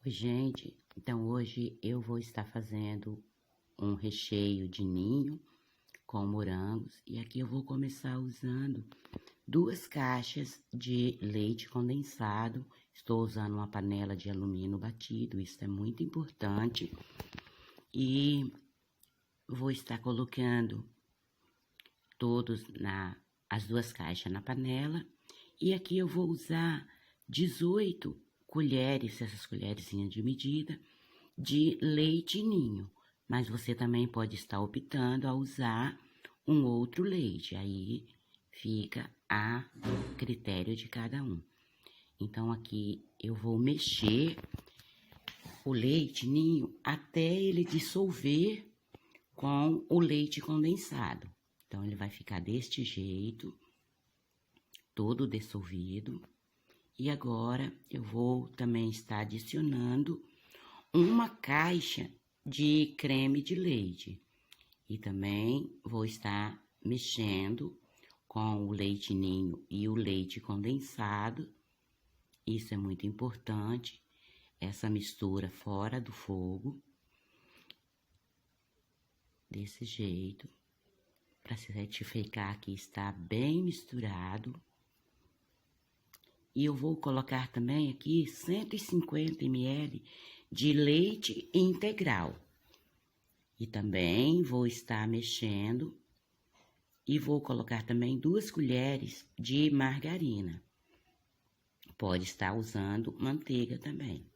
Oi, gente. Então, hoje eu vou estar fazendo um recheio de ninho com morangos. E aqui eu vou começar usando 2 caixas de leite condensado. Estou usando uma panela de alumínio batido, isso é muito importante. E vou estar colocando as 2 caixas na panela. E aqui eu vou usar 18 colheres, essas colherzinhas de medida, de leite ninho. Mas você também pode estar optando a usar um outro leite, aí fica a critério de cada um. Então, aqui eu vou mexer o leite ninho até ele dissolver com o leite condensado. Então, ele vai ficar deste jeito, todo dissolvido. E agora, eu vou também estar adicionando uma caixa de creme de leite. E também vou estar mexendo com o leite ninho e o leite condensado. Isso é muito importante, essa mistura fora do fogo. Desse jeito, para certificar que está bem misturado. E eu vou colocar também aqui 150 ml de leite integral. E também vou estar mexendo e vou colocar também 2 colheres de margarina. Pode estar usando manteiga também.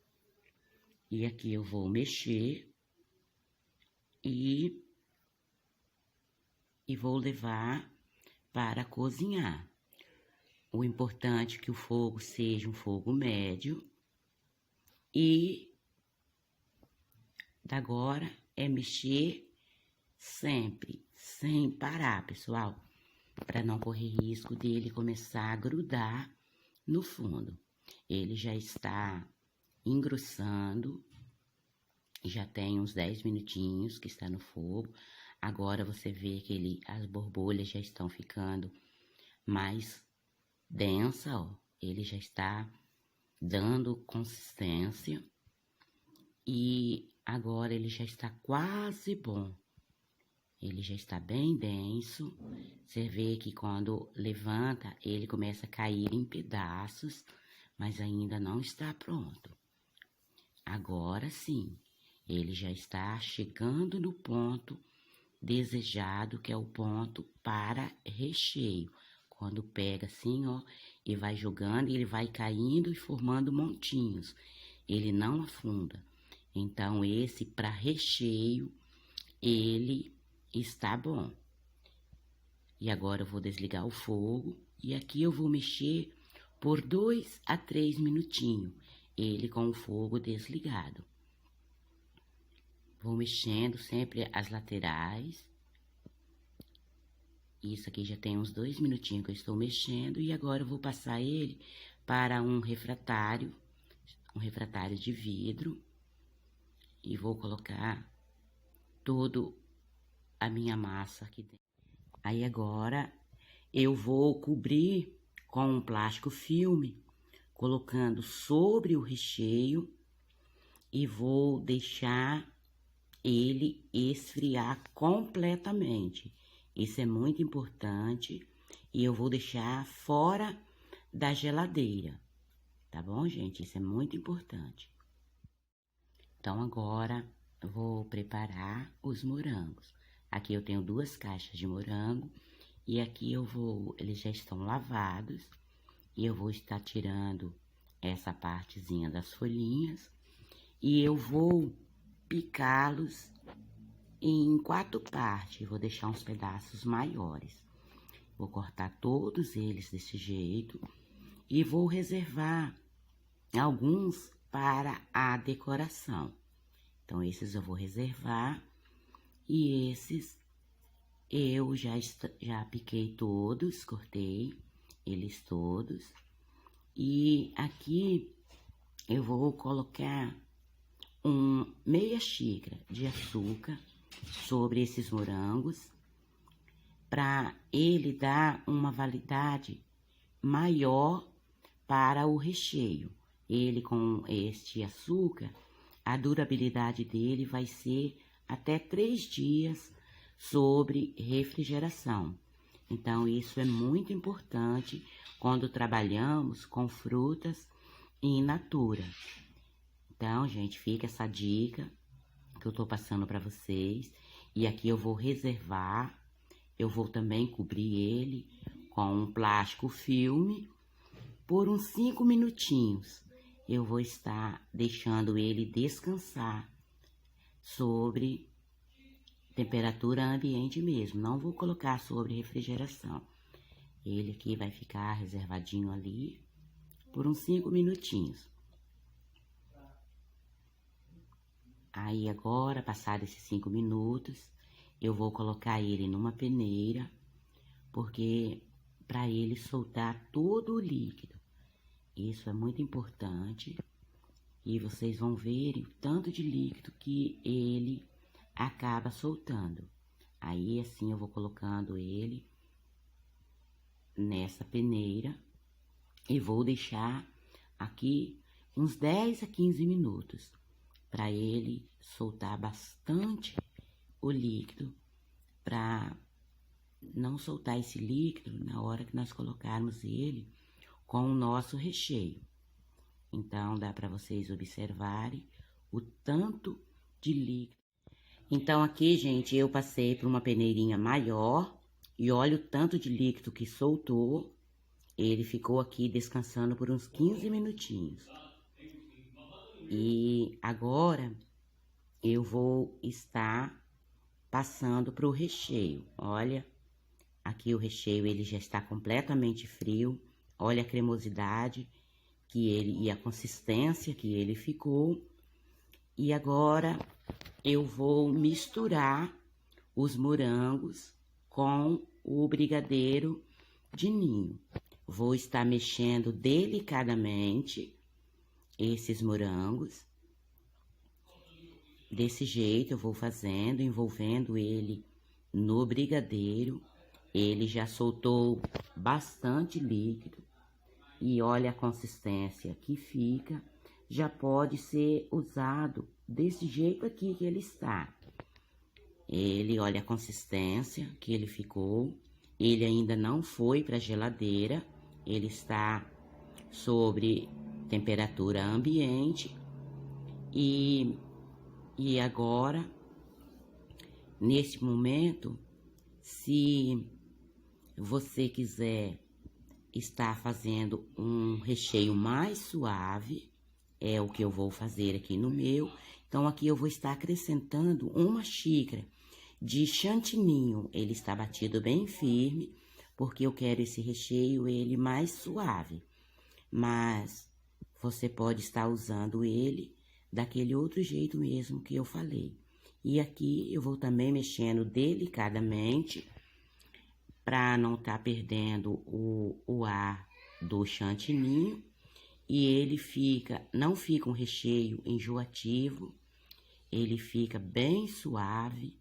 E aqui eu vou mexer e vou levar para cozinhar. O importante é que o fogo seja um fogo médio e agora é mexer sempre, sem parar, pessoal, para não correr risco dele começar a grudar no fundo. Ele já está engrossando, já tem uns 10 minutinhos que está no fogo. Agora você vê que as borbulhas já estão ficando mais densa, ó. Ele já está dando consistência e agora ele já está quase bom. Ele já está bem denso. Você vê que quando levanta, ele começa a cair em pedaços, mas ainda não está pronto. Agora sim, ele já está chegando no ponto desejado, que é o ponto para recheio. Quando pega assim, ó, e vai jogando, ele vai caindo e formando montinhos. Ele não afunda. Então, esse para recheio, ele está bom. E agora eu vou desligar o fogo. E aqui eu vou mexer por 2 a 3 minutinhos. Ele com o fogo desligado. Vou mexendo sempre as laterais. Isso aqui já tem uns 2 minutinhos que eu estou mexendo. E agora eu vou passar ele para um refratário de vidro. E vou colocar todo a minha massa aqui dentro. Aí agora eu vou cobrir com um plástico filme, colocando sobre o recheio e vou deixar ele esfriar completamente. Isso é muito importante e eu vou deixar fora da geladeira, tá bom, gente? Isso é muito importante. Então, agora eu vou preparar os morangos. Aqui eu tenho 2 caixas de morango e aqui eles já estão lavados e eu vou estar tirando essa partezinha das folhinhas e eu vou picá-los em 4 partes, vou deixar uns pedaços maiores. Vou cortar todos eles desse jeito e vou reservar alguns para a decoração. Então, esses eu vou reservar e esses eu já piquei todos, cortei eles todos. E aqui eu vou colocar meia xícara de açúcar sobre esses morangos, para ele dar uma validade maior para o recheio. ele com este açúcar, a durabilidade dele vai ser até 3 dias sobre refrigeração. Então, isso é muito importante quando trabalhamos com frutas in natura. Então, gente, fica essa dica que eu tô passando para vocês. E aqui eu vou reservar, eu vou também cobrir ele com um plástico filme por uns 5 minutinhos. Eu vou estar deixando ele descansar sobre temperatura ambiente mesmo. Não vou colocar sobre refrigeração. Ele aqui vai ficar reservadinho ali por uns 5 minutinhos. Aí agora, passados esses 5 minutos, eu vou colocar ele numa peneira, porque para ele soltar todo o líquido. Isso é muito importante. E vocês vão ver o tanto de líquido que ele acaba soltando. Aí assim eu vou colocando ele nessa peneira e vou deixar aqui uns 10 a 15 minutos para ele soltar bastante o líquido, para não soltar esse líquido na hora que nós colocarmos ele com o nosso recheio. Então, dá para vocês observarem o tanto de líquido. Então, aqui, gente, eu passei por uma peneirinha maior e olha o tanto de líquido que soltou. Ele ficou aqui descansando por uns 15 minutinhos. E agora, eu vou estar passando para o recheio. Olha, aqui o recheio, ele já está completamente frio. Olha a cremosidade que ele e a consistência que ele ficou. E agora eu vou misturar os morangos com o brigadeiro de ninho. Vou estar mexendo delicadamente esses morangos. Desse jeito eu vou fazendo, envolvendo ele no brigadeiro. Ele já soltou bastante líquido. E olha a consistência que fica. Já pode ser usado desse jeito aqui que ele está. Ele, olha a consistência que ele ficou. Ele ainda não foi para a geladeira. Ele está sobre temperatura ambiente. E agora, nesse momento, se você quiser estar fazendo um recheio mais suave, é o que eu vou fazer aqui no meu. Então, aqui eu vou estar acrescentando 1 xícara de chantininho. Ele está batido bem firme, porque eu quero esse recheio ele mais suave. Mas você pode estar usando ele daquele outro jeito mesmo que eu falei. E aqui eu vou também mexendo delicadamente para não estar perdendo o ar do chantininho. E ele não fica um recheio enjoativo, ele fica bem suave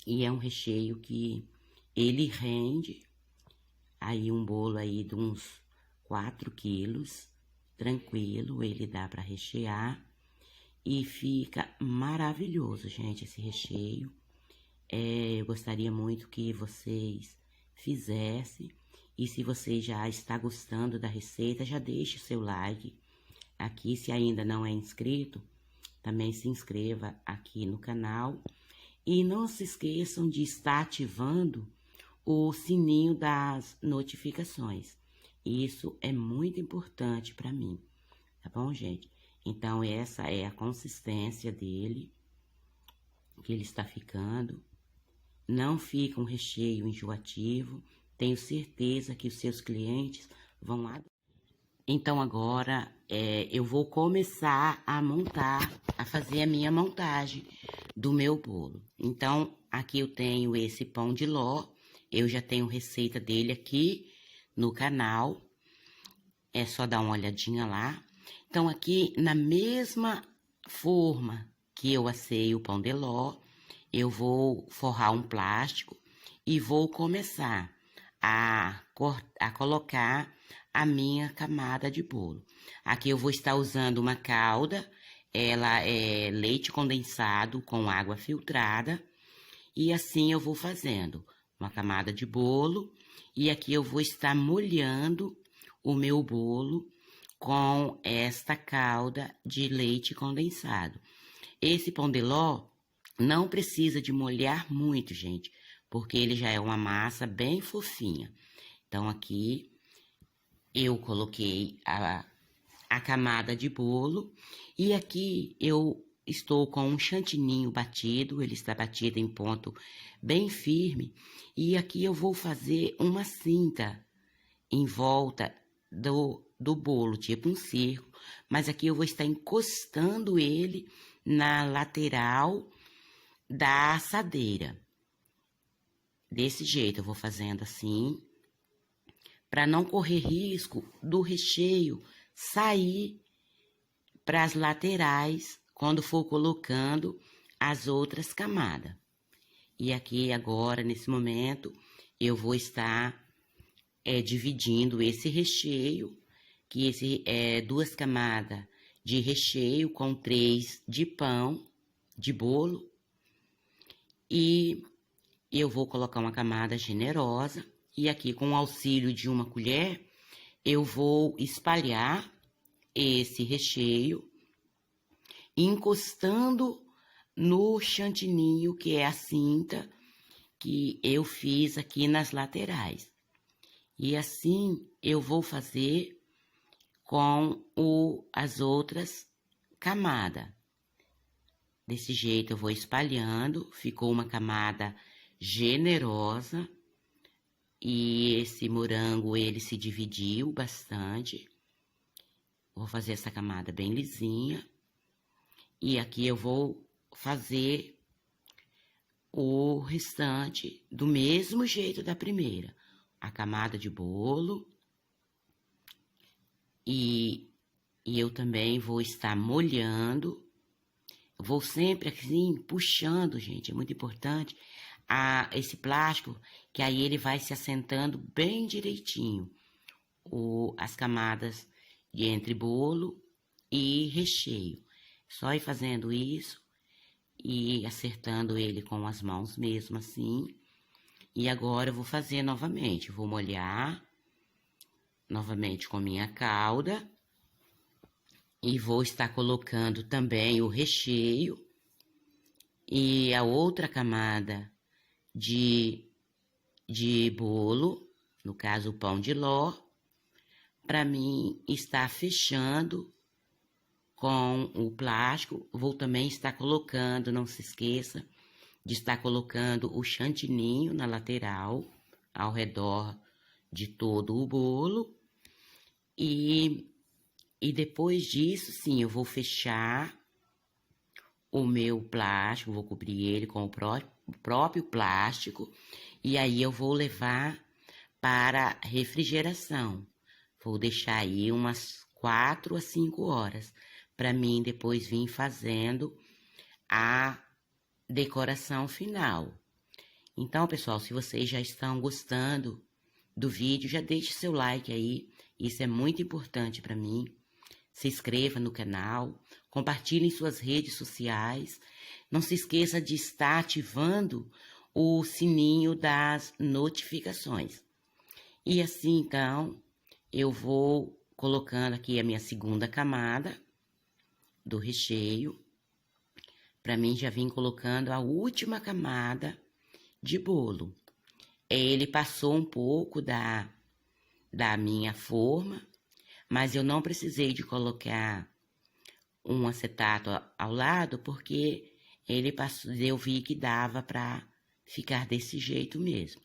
e é um recheio que ele rende aí um bolo aí de uns 4 quilos, tranquilo, ele dá para rechear e fica maravilhoso, gente, esse recheio. Eu gostaria muito que vocês fizessem. E se você já está gostando da receita, já deixe o seu like aqui. Se ainda não é inscrito, também se inscreva aqui no canal. E não se esqueçam de estar ativando o sininho das notificações. Isso é muito importante para mim, tá bom, gente? Então, essa é a consistência dele, que ele está ficando. Não fica um recheio enjoativo. Tenho certeza que os seus clientes vão adorar. Então, agora, eu vou começar a fazer a minha montagem do meu bolo. Então, aqui eu tenho esse pão de ló. Eu já tenho receita dele aqui no canal. É só dar uma olhadinha lá. Então, aqui, na mesma forma que eu assei o pão de ló, eu vou forrar um plástico e vou começar a colocar a minha camada de bolo. Aqui eu vou estar usando uma calda, ela é leite condensado com água filtrada, e assim eu vou fazendo uma camada de bolo, e aqui eu vou estar molhando o meu bolo com esta calda de leite condensado. Esse pão de ló não precisa de molhar muito, gente, porque ele já é uma massa bem fofinha. Então, aqui eu coloquei a camada de bolo e aqui eu estou com um chantininho batido, ele está batido em ponto bem firme. E aqui eu vou fazer uma cinta em volta do bolo, tipo um círculo, mas aqui eu vou estar encostando ele na lateral da assadeira. Desse jeito eu vou fazendo assim, para não correr risco do recheio sair para as laterais quando for colocando as outras camadas. E aqui agora, nesse momento, eu vou estar dividindo esse recheio, que esse é 2 camadas de recheio com 3 de pão, de bolo. E eu vou colocar uma camada generosa. E aqui, com o auxílio de uma colher, eu vou espalhar esse recheio, encostando no chantininho, que é a cinta que eu fiz aqui nas laterais. E assim eu vou fazer com as outras camadas. Desse jeito eu vou espalhando, ficou uma camada generosa. E esse morango, ele se dividiu bastante. Vou fazer essa camada bem lisinha. E aqui eu vou fazer o restante do mesmo jeito da primeira. A camada de bolo. E eu também vou estar molhando. Vou sempre assim, puxando, gente, é muito importante. Esse plástico, que aí ele vai se assentando bem direitinho. As camadas de entre bolo e recheio. Só ir fazendo isso e acertando ele com as mãos mesmo assim. E agora eu vou fazer novamente. Vou molhar novamente com minha calda. E vou estar colocando também o recheio. E a outra camada de bolo, no caso o pão de ló, para mim estar fechando com o plástico. Vou também estar colocando, não se esqueça, de estar colocando o chantininho na lateral, ao redor de todo o bolo. E depois disso, sim, eu vou fechar o meu plástico, vou cobrir ele com o próprio plástico, e aí eu vou levar para refrigeração. Vou deixar aí umas 4 a 5 horas, para mim depois vir fazendo a decoração final. Então, pessoal, se vocês já estão gostando do vídeo, já deixe seu like aí, isso é muito importante para mim. Se inscreva no canal, compartilhe em suas redes sociais. Não se esqueça de estar ativando o sininho das notificações. E assim, então, eu vou colocando aqui a minha segunda camada do recheio. Para mim, já vim colocando a última camada de bolo. Ele passou um pouco da minha forma, mas eu não precisei de colocar um acetato ao lado, porque ele passou, eu vi que dava para ficar desse jeito mesmo.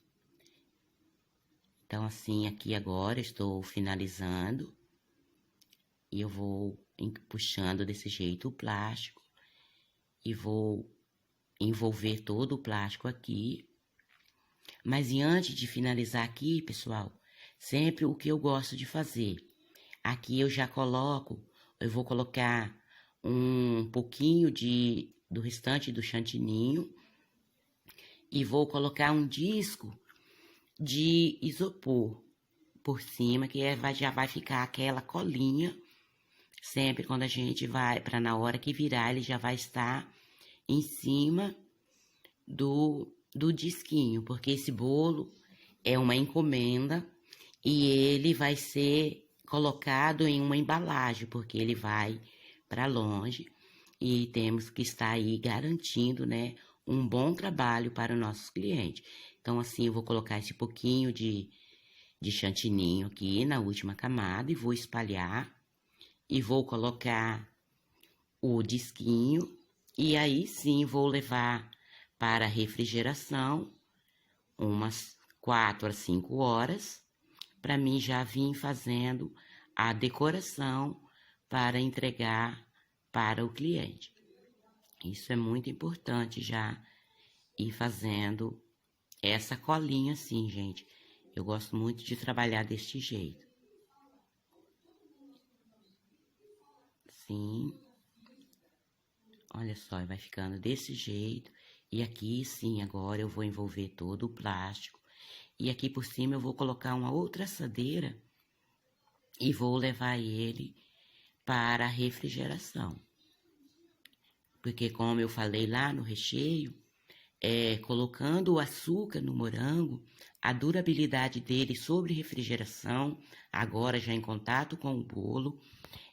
Então, assim, aqui agora estou finalizando e eu vou puxando desse jeito o plástico e vou envolver todo o plástico aqui. Mas e antes de finalizar aqui, pessoal, sempre o que eu gosto de fazer, aqui eu já coloco, eu vou colocar um pouquinho do restante do chantininho e vou colocar um disco de isopor, por cima, que já vai ficar aquela colinha. Sempre quando a gente vai, para na hora que virar, ele já vai estar em cima do disquinho, porque esse bolo é uma encomenda e ele vai ser colocado em uma embalagem, porque ele vai para longe e temos que estar aí garantindo, né, um bom trabalho para os nossos clientes. Então, assim, eu vou colocar esse pouquinho de chantininho aqui na última camada e vou espalhar e vou colocar o disquinho e aí sim vou levar para refrigeração umas 4 a 5 horas para mim já vir fazendo a decoração para entregar para o cliente. Isso é muito importante já ir fazendo essa colinha assim, gente. Eu gosto muito de trabalhar deste jeito. Sim. Olha só, vai ficando desse jeito. E aqui, sim, agora eu vou envolver todo o plástico. E aqui por cima eu vou colocar uma outra assadeira e vou levar ele para a refrigeração. Porque como eu falei lá no recheio, colocando o açúcar no morango, a durabilidade dele sobre refrigeração, agora já em contato com o bolo,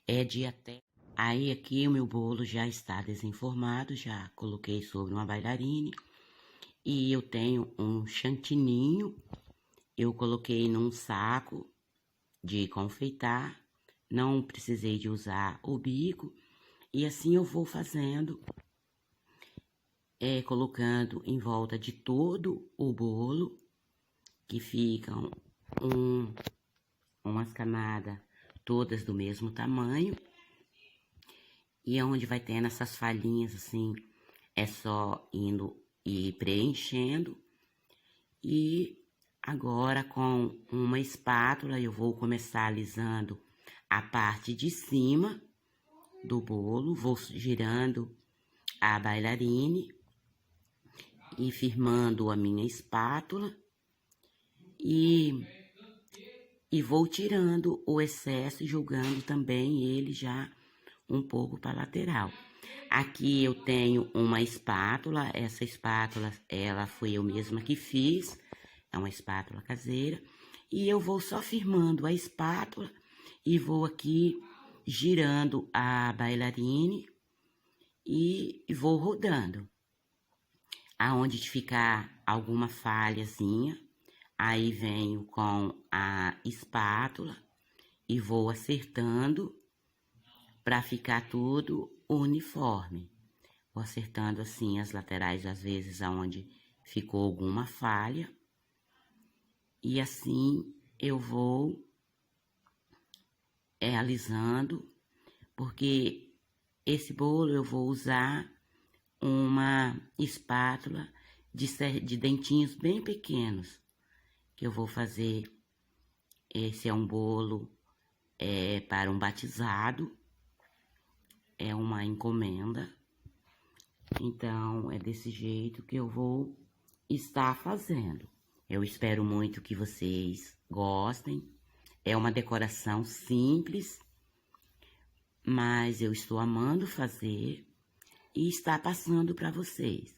é de até... Aí aqui o meu bolo já está desenformado, já coloquei sobre uma bailarine. E eu tenho um chantininho, eu coloquei num saco de confeitar, não precisei de usar o bico. E assim eu vou fazendo, colocando em volta de todo o bolo, que ficam umas camadas todas do mesmo tamanho. E onde vai tendo essas falhinhas assim, é só indo e preenchendo. E agora com uma espátula eu vou começar alisando a parte de cima do bolo, vou girando a bailarine e firmando a minha espátula e vou tirando o excesso e jogando também ele já um pouco para a lateral. Aqui eu tenho uma espátula, essa espátula ela foi eu mesma que fiz, é uma espátula caseira, e eu vou só firmando a espátula e vou aqui girando a bailarine e vou rodando. Aonde ficar alguma falhazinha, aí venho com a espátula e vou acertando para ficar tudo uniforme. Vou acertando assim as laterais, às vezes, aonde ficou alguma falha. E assim eu vou alisando, porque esse bolo eu vou usar uma espátula de dentinhos bem pequenos, que eu vou fazer. Esse é um bolo para um batizado, é uma encomenda. Então, é desse jeito que eu vou estar fazendo. Eu espero muito que vocês gostem. É uma decoração simples, mas eu estou amando fazer e está passando para vocês.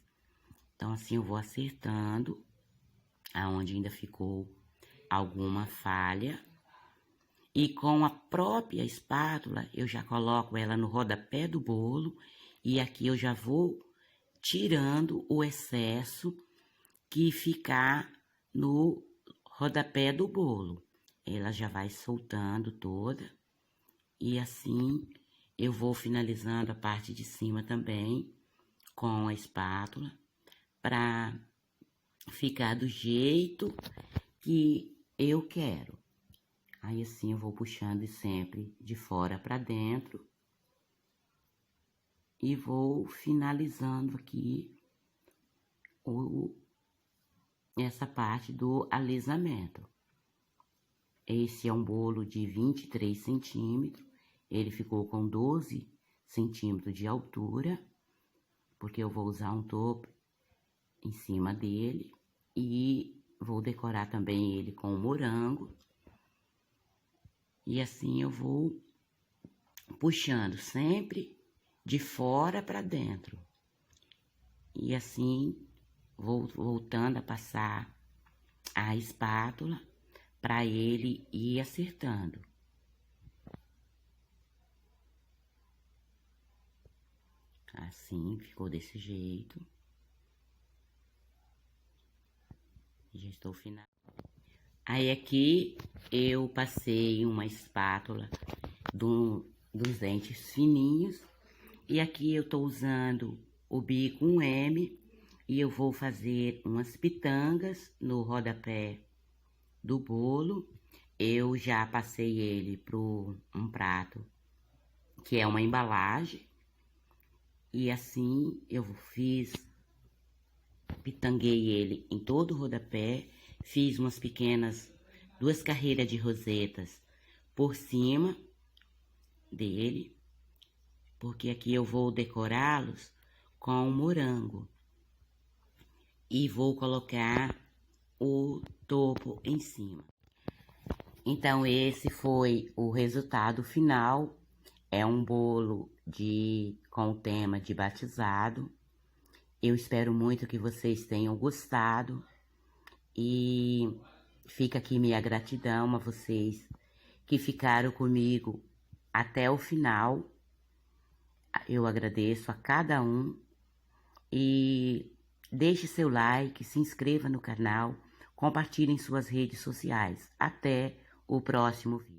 Então, assim, eu vou acertando aonde ainda ficou alguma falha. E com a própria espátula, eu já coloco ela no rodapé do bolo. E aqui eu já vou tirando o excesso que ficar no rodapé do bolo. Ela já vai soltando toda. E assim eu vou finalizando a parte de cima também com a espátula para ficar do jeito que eu quero. Aí assim eu vou puxando sempre de fora para dentro e vou finalizando aqui essa parte do alisamento. Esse é um bolo de 23 centímetros, ele ficou com 12 centímetros de altura, porque eu vou usar um topo em cima dele e vou decorar também ele com morango. E assim eu vou puxando sempre de fora para dentro. E assim vou voltando a passar a espátula para ele ir acertando. Assim, ficou desse jeito. Já estou final. Aí aqui eu passei uma espátula dos dentes fininhos. E aqui eu tô usando o bico 1M e eu vou fazer umas pitangas no rodapé do bolo. Eu já passei ele pro um prato, que é uma embalagem. E assim eu pitanguei ele em todo o rodapé, fiz umas pequenas 2 carreiras de rosetas por cima dele, porque aqui eu vou decorá-los com morango e vou colocar o topo em cima. Então esse foi o resultado final. É um bolo com o tema de batizado. Eu espero muito que vocês tenham gostado e fica aqui minha gratidão a vocês que ficaram comigo até o final. Eu agradeço a cada um e deixe seu like, se inscreva no canal, compartilhe em suas redes sociais. Até o próximo vídeo.